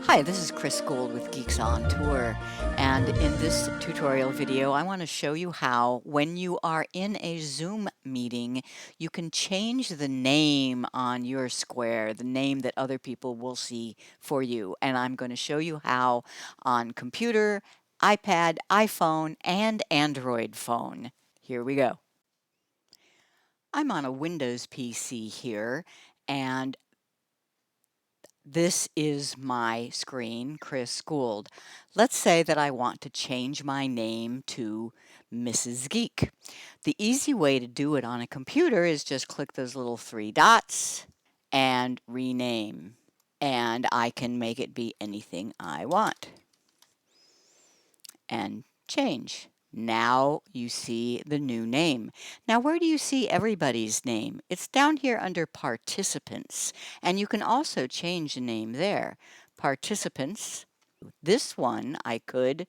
Hi, this is Guld with Geeks On Tour, and in this tutorial video I want to show you how when you are in a Zoom meeting you can change the name on your square, the name that other people will see for you. And I'm going to show you how on computer, iPad, iPhone, and Android phone. Here we go. I'm on a Windows PC here, and this is my screen, Guld. Let's say that I want to change my name to Mrs. Geek. The easy way to do it on a computer is just click those little three dots and rename. And I can make it be anything I want. And change. Now you see the new name. Now where do you see everybody's name? It's down here under participants, and you can also change the name there. Participants, this one I could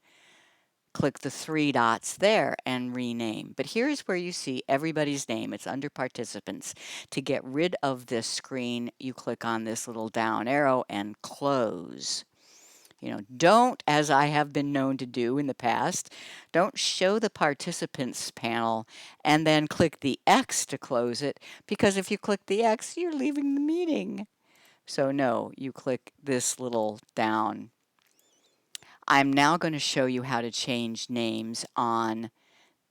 click the three dots there and rename. But here's where you see everybody's name. It's under participants. To get rid of this screen, you click on this little down arrow and close. Don't, as I have been known to do in the past, don't show the participants panel and then click the X to close it, because if you click the X, you're leaving the meeting. So no, you click this little down. I'm now going to show you how to change names on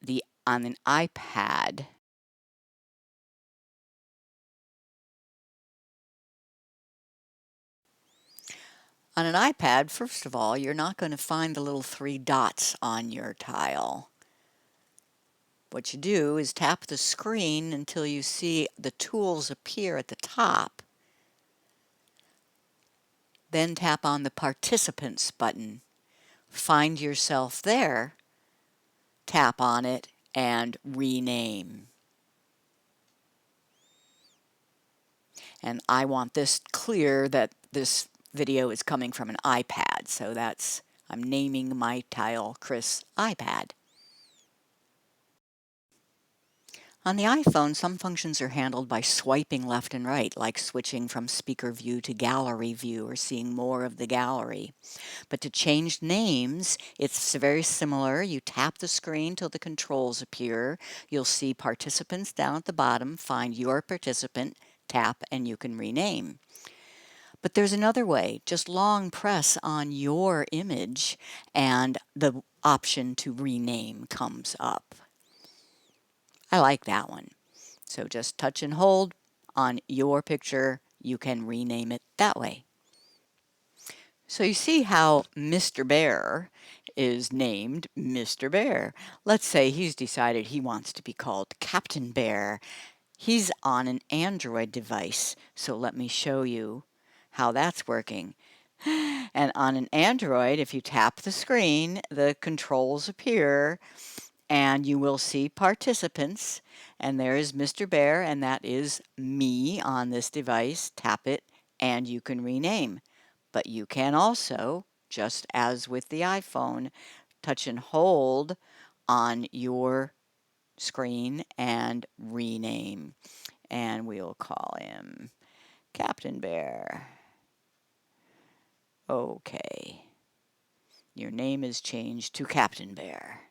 an iPad. On an iPad, first of all, you're not going to find the little three dots on your tile. What you do is tap the screen until you see the tools appear at the top. Then tap on the Participants button. Find yourself there, tap on it, and rename. And I want this clear that this video is coming from an iPad, so I'm naming my tile Chris iPad. On the iPhone, some functions are handled by swiping left and right, like switching from speaker view to gallery view or seeing more of the gallery. But to change names, it's very similar. You tap the screen till the controls appear. You'll see participants down at the bottom. Find your participant, tap, and you can rename. But there's another way. Just long press on your image and the option to rename comes up. I like that one. So just touch and hold on your picture. You can rename it that way. So you see how Mr. Bear is named Mr. Bear. Let's say he's decided he wants to be called Captain Bear. He's on an Android device, so let me show you how that's working. And on an Android, if you tap the screen, the controls appear, and you will see participants, and there is Mr. Bear, and that is me on this device. Tap it, and you can rename. But you can also, just as with the iPhone, touch and hold on your screen and rename. And we'll call him Captain Bear. Okay. Your name is changed to Captain Bear.